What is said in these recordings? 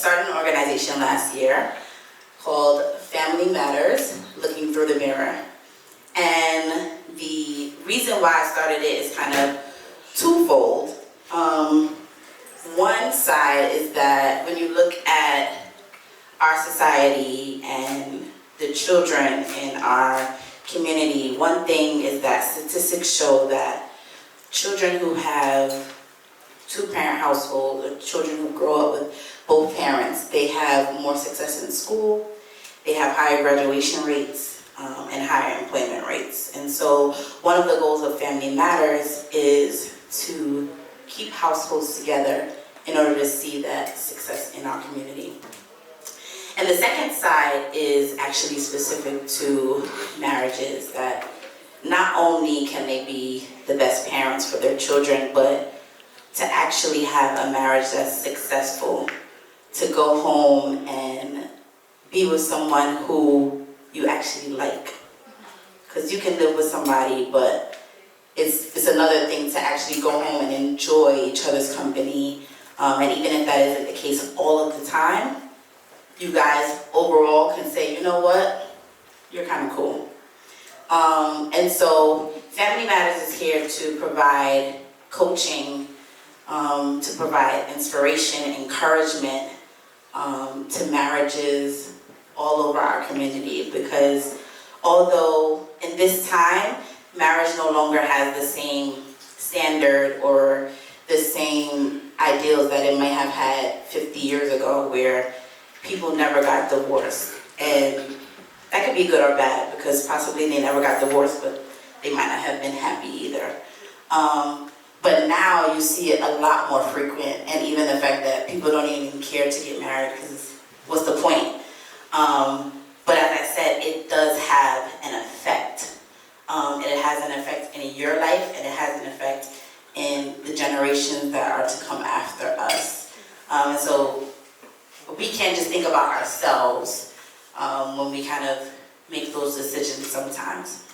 Started an organization last year called Family Matters, Looking Through the Mirror. And the reason why I started it is kind of twofold. One side is that when you look at our society and the children in our community, one thing is that statistics show that children who have two-parent households, or children who grow up with both parents, they have more success in school, they have higher graduation rates, and higher employment rates. And so one of the goals of Family Matters is to keep households together in order to see that success in our community. And the second side is actually specific to marriages, that not only can they be the best parents for their children, but to actually have a marriage that's successful, to go home and be with someone who you actually like. Because you can live with somebody, but it's another thing to actually go home and enjoy each other's company. And even if that isn't the case all of the time, you guys overall can say, you know what, you're kind of cool. And so Family Matters is here to provide coaching, to provide inspiration, encouragement to marriages all over our community. Because although in this time, marriage no longer has the same standard or the same ideals that it might have had 50 years ago, where people never got divorced. And that could be good or bad, because possibly they never got divorced, but they might not have been happy either. But now you see it a lot more frequent, and even the fact that people don't even care to get married, because what's the point? But as I said, it does have an effect. It has an effect in your life, and it has an effect in the generations that are to come after us. And so we can't just think about ourselves when we kind of make those decisions sometimes.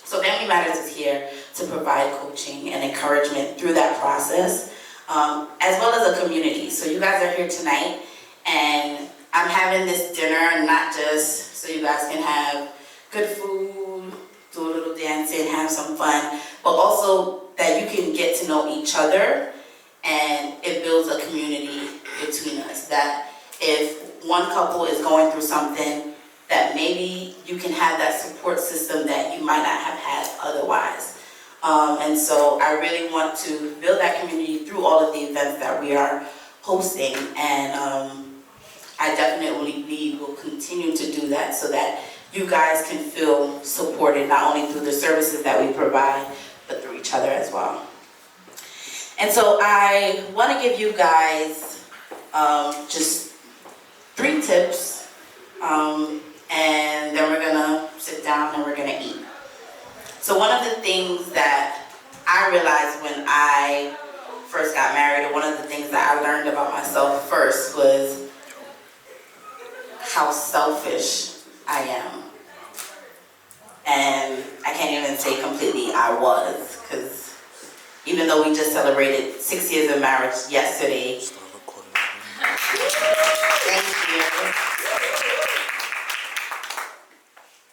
So Family Matters is here to provide coaching and encouragement through that process, as well as a community. So you guys are here tonight, and I'm having this dinner not just so you guys can have good food, do a little dancing, have some fun, but also that you can get to know each other, and it builds a community between us. That if one couple is going through something, that maybe you can have that support system that you might not have had otherwise. And so I really want to build that community through all of the events that we are hosting, and I definitely will continue to do that so that you guys can feel supported, not only through the services that we provide, but through each other as well. And so I want to give you guys just 3 tips, and then we're gonna sit down and we're gonna eat. So one of the things that I realized when I first got married, or one of the things that I learned about myself first, was how selfish I am. And I can't even say completely I was, because even though we just celebrated 6 years of marriage yesterday, thank you,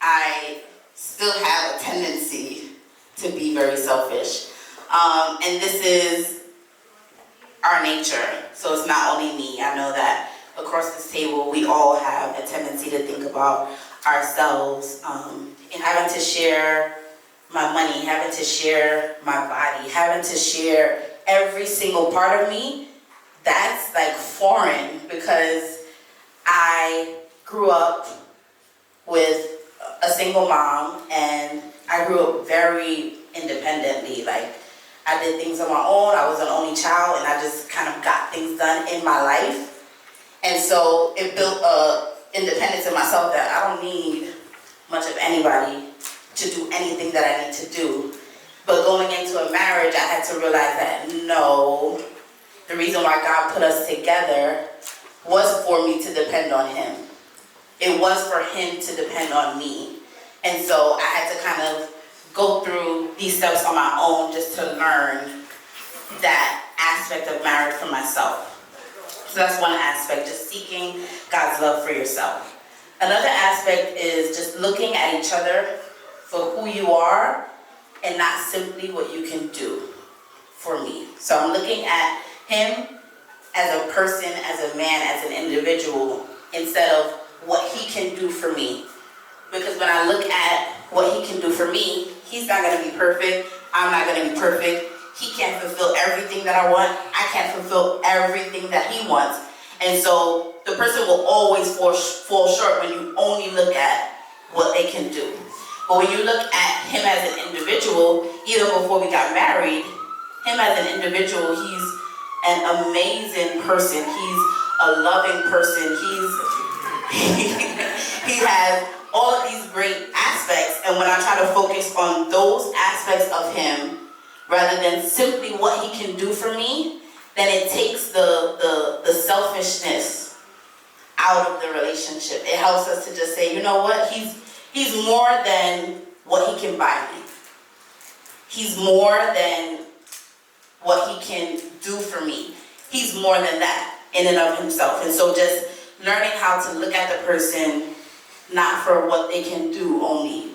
I still have a tendency to be very selfish. And this is our nature, so it's not only me. I know that across this table, we all have a tendency to think about ourselves, and having to share my money, having to share my body, having to share every single part of me. That's like foreign, because I grew up with a single mom, and I grew up very independently. Like, I did things on my own. I was an only child, and I just kind of got things done in my life. And so it built a independence in myself that I don't need much of anybody to do anything that I need to do. But going into a marriage, I had to realize that no, the reason why God put us together was for me to depend on Him. It was for Him to depend on me. And so I had to kind of go through these steps on my own just to learn that aspect of marriage for myself. So that's one aspect, just seeking God's love for yourself. Another aspect is just looking at each other for who you are and not simply what you can do for me. So I'm looking at him as a person, as a man, as an individual, instead of what he can do for me. Because when I look at what he can do for me, he's not going to be perfect. I'm not going to be perfect. He can't fulfill everything that I want. I can't fulfill everything that he wants. And so the person will always fall short when you only look at what they can do. But when you look at him as an individual, even before we got married, him as an individual, he's an amazing person. He's a loving person. He has all of these great aspects. And when I try to focus on those aspects of him, rather than simply what he can do for me, then it takes the selfishness out of the relationship. It helps us to just say, you know what, he's more than what he can buy me. He's more than what he can do for me. He's more than that in and of himself. And so just learning how to look at the person not for what they can do only,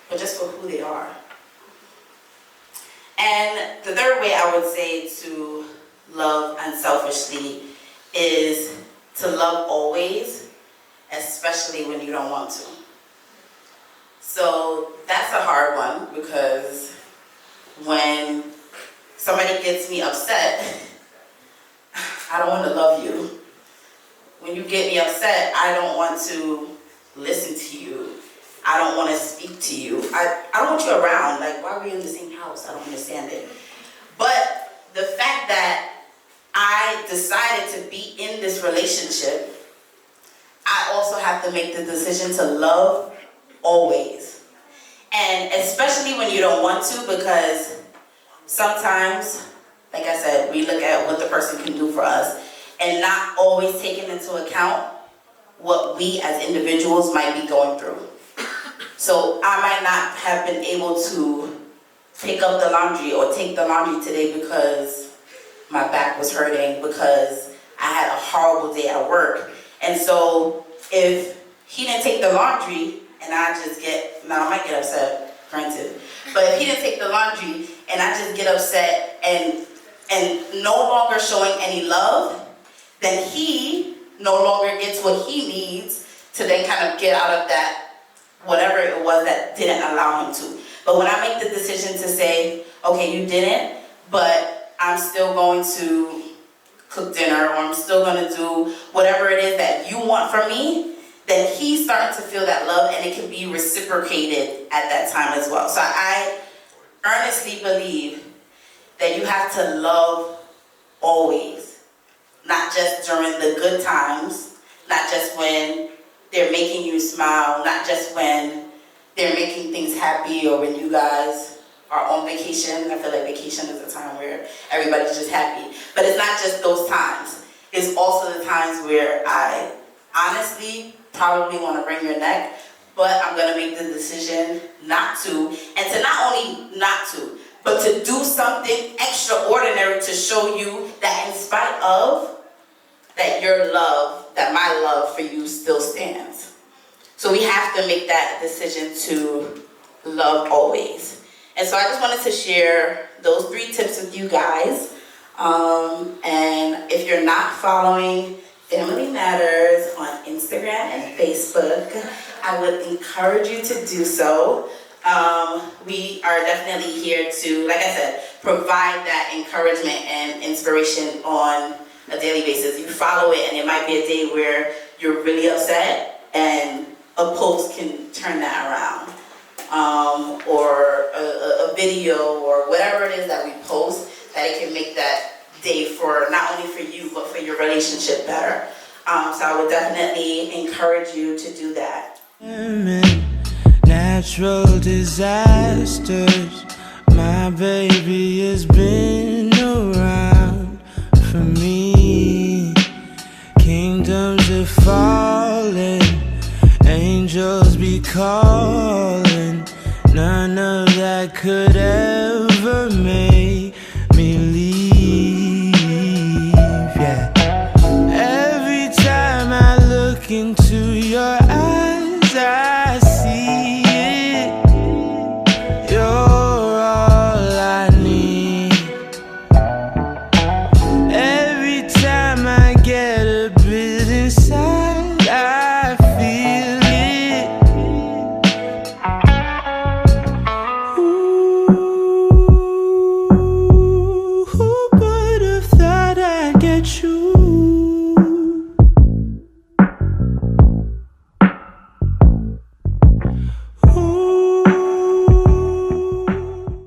but just for who they are. And the third way I would say to love unselfishly is to love always, especially when you don't want to. So that's a hard one, because when somebody gets me upset, I don't want to love you. When you get me upset, I don't want to listen to you. I don't want to speak to you. I don't want you around. Like, why are we in the same house? I don't understand it. But the fact that I decided to be in this relationship, I also have to make the decision to love always. And especially when you don't want to, because sometimes, like I said, we look at what the person can do for us and not always taking into account what we as individuals might be going through. So I might not have been able to pick up the laundry or take the laundry today because my back was hurting, because I had a horrible day at work. And so if he didn't take the laundry and I just now I might get upset, granted, but if he didn't take the laundry and I just get upset and no longer showing any love, then he no longer gets what he needs to then kind of get out of that whatever it was that didn't allow him to. But when I make the decision to say, okay, you didn't, but I'm still going to cook dinner, or I'm still going to do whatever it is that you want from me, then he's starting to feel that love, and it can be reciprocated at that time as well. So I earnestly believe that you have to love always, not just during the good times, not just when they're making you smile, not just when they're making things happy or when you guys are on vacation. I feel like vacation is a time where everybody's just happy. But it's not just those times. It's also the times where I honestly probably want to wring your neck, but I'm going to make the decision not to. And to not only not to, but to do something extraordinary to show you that in spite of that your love, that my love for you still stands. So we have to make that decision to love always. And so I just wanted to share those 3 tips with you guys. And if you're not following Family Matters on Instagram and Facebook, I would encourage you to do so. We are definitely here to, like I said, provide that encouragement and inspiration on a daily basis. You follow it, and it might be a day where you're really upset, and a post can turn that around, or a video, or whatever it is that we post, that it can make that day for not only for you but for your relationship better. So I would definitely encourage you to do that. Natural disasters, my baby has been around for me. Kingdoms are falling, angels be calling. None of that could ever make me leave, yeah. looking